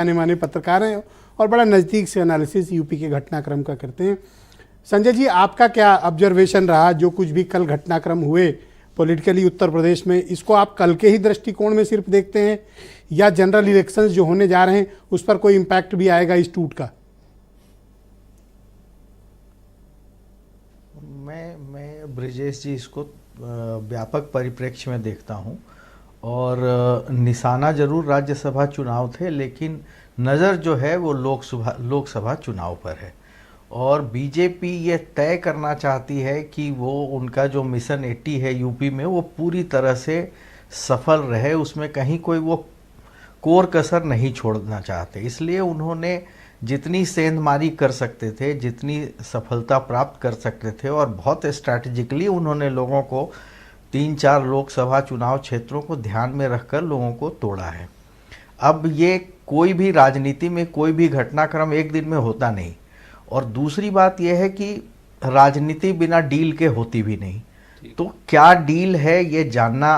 जाने माने पत्रकार हैं और बड़ा नज़दीक से एनालिसिस यूपी के घटनाक्रम का करते हैं। संजय जी, आपका क्या ऑब्जर्वेशन रहा जो कुछ भी कल घटनाक्रम हुए पॉलिटिकली उत्तर प्रदेश में? इसको आप कल के ही दृष्टिकोण में सिर्फ देखते हैं या जनरल इलेक्शंस जो होने जा रहे हैं उस पर कोई इम्पैक्ट भी आएगा इस टूट का? मैं ब्रिजेश जी इसको व्यापक परिप्रेक्ष्य में देखता हूं और निशाना जरूर राज्यसभा चुनाव थे, लेकिन नज़र जो है वो लोकसभा चुनाव पर है और बीजेपी ये तय करना चाहती है कि वो उनका जो मिशन 80 है यूपी में वो पूरी तरह से सफल रहे, उसमें कहीं कोई वो कोर कसर नहीं छोड़ना चाहते। इसलिए उन्होंने जितनी सेंधमारी कर सकते थे, जितनी सफलता प्राप्त कर सकते थे और बहुत स्ट्रैटेजिकली उन्होंने लोगों को 3-4 लोकसभा चुनाव क्षेत्रों को ध्यान में रखकर लोगों को तोड़ा है। अब ये कोई भी राजनीति में कोई भी घटनाक्रम एक दिन में होता नहीं और दूसरी बात यह है कि राजनीति बिना डील के होती भी नहीं। तो क्या डील है ये जानना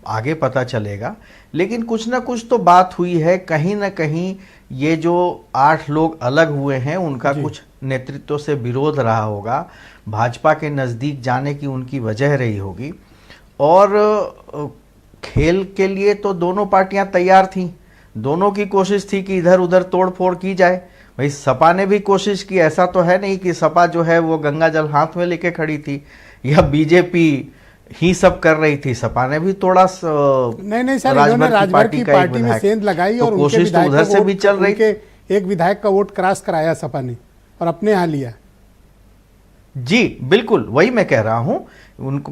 आगे पता चलेगा, लेकिन कुछ ना कुछ तो बात हुई है। कहीं ना कहीं ये जो 8 लोग अलग हुए हैं उनका कुछ नेतृत्व से विरोध रहा होगा, भाजपा के नज़दीक जाने की उनकी वजह रही होगी और खेल के लिए तो दोनों पार्टियां तैयार थीं, दोनों की कोशिश थी कि इधर उधर तोड़ फोड़ की जाए। भाई सपा ने भी कोशिश की, ऐसा तो है नहीं कि सपा जो है वो गंगा जल हाथ में लेके खड़ी थी या बीजेपी ही सब कर रही थी। सपा ने भी थोड़ा नहीं सर, राजभर की पार्टी में सेंध लगाई और कोशिश तो उधर से भी चल रही। एक विधायक का वोट क्रॉस कराया सपा ने और अपने यहाँ लिया। जी बिल्कुल, वही मैं कह रहा हूं,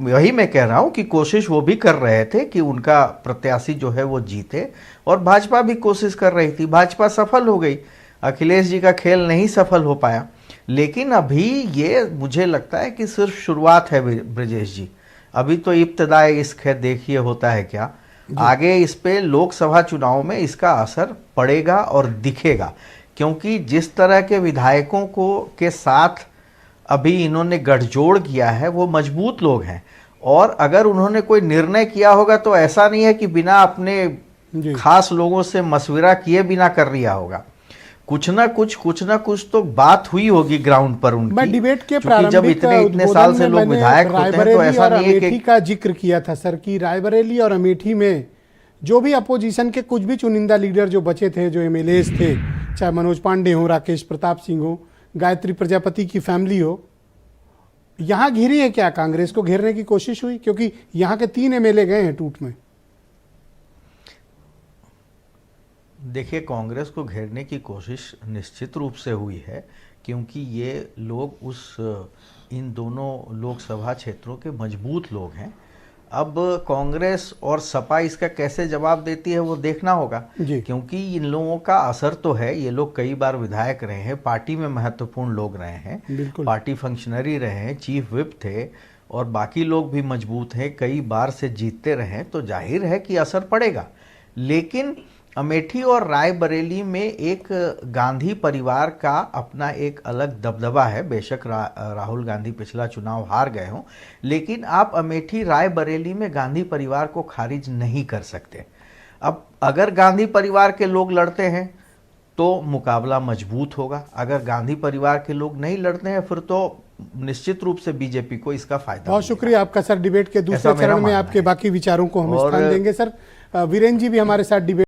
वही मैं कह रहा हूं कि कोशिश वो भी कर रहे थे कि उनका प्रत्याशी जो है वो जीते और भाजपा भी कोशिश कर रही थी। भाजपा सफल हो गई, अखिलेश जी का खेल नहीं सफल हो पाया। लेकिन अभी ये मुझे लगता है कि सिर्फ शुरुआत है ब्रजेश जी, अभी तो इब्तिदाए इश्क है, देखिए होता है क्या। आगे इस पे लोकसभा चुनाव में इसका असर पड़ेगा और दिखेगा, क्योंकि जिस तरह के विधायकों को के साथ अभी इन्होंने गठजोड़ किया है वो मजबूत लोग हैं और अगर उन्होंने कोई निर्णय किया होगा तो ऐसा नहीं है कि बिना अपने खास लोगों से मशविरा किए बिना कर लिया होगा। कुछ ना कुछ तो बात हुई होगी ग्राउंड पर उनकी। मैं डिबेट के प्रारंभिक जब इतने साल से लोग विधायक होते हैं तो ऐसा नहीं है कि का जिक्र किया था सर कि रायबरेली और अमेठी में जो भी अपोजिशन के कुछ भी चुनिंदा लीडर जो बचे थे, जो एमएलएस थे, चाहे मनोज पांडे हो, राकेश प्रताप सिंह हो, गायत्री प्रजापति की फैमिली हो, यहां घिरी है क्या? कांग्रेस को घेरने की कोशिश हुई? क्योंकि यहां के 3 एमएलए गए हैं टूट में। देखिए, कांग्रेस को घेरने की कोशिश निश्चित रूप से हुई है, क्योंकि ये लोग इन दोनों लोकसभा क्षेत्रों के मजबूत लोग हैं। अब कांग्रेस और सपा इसका कैसे जवाब देती है वो देखना होगा, क्योंकि इन लोगों का असर तो है। ये लोग कई बार विधायक रहे हैं, पार्टी में महत्वपूर्ण लोग रहे हैं, पार्टी फंक्शनरी रहे हैं, चीफ विप थे और बाकी लोग भी मजबूत हैं, कई बार से जीतते रहे, तो जाहिर है कि असर पड़ेगा। लेकिन अमेठी और रायबरेली में एक गांधी परिवार का अपना एक अलग दबदबा है। बेशक राहुल गांधी पिछला चुनाव हार गए हों, लेकिन आप अमेठी रायबरेली में गांधी परिवार को खारिज नहीं कर सकते। अब अगर गांधी परिवार के लोग लड़ते हैं तो मुकाबला मजबूत होगा, अगर गांधी परिवार के लोग नहीं लड़ते हैं फिर तो निश्चित रूप से बीजेपी को इसका फायदा। बहुत शुक्रिया आपका सर। डिबेट के दूसरे चरण में आपके बाकी विचारों को हम स्थान देंगे। सर वीरेंद्र जी भी हमारे साथ डिबेट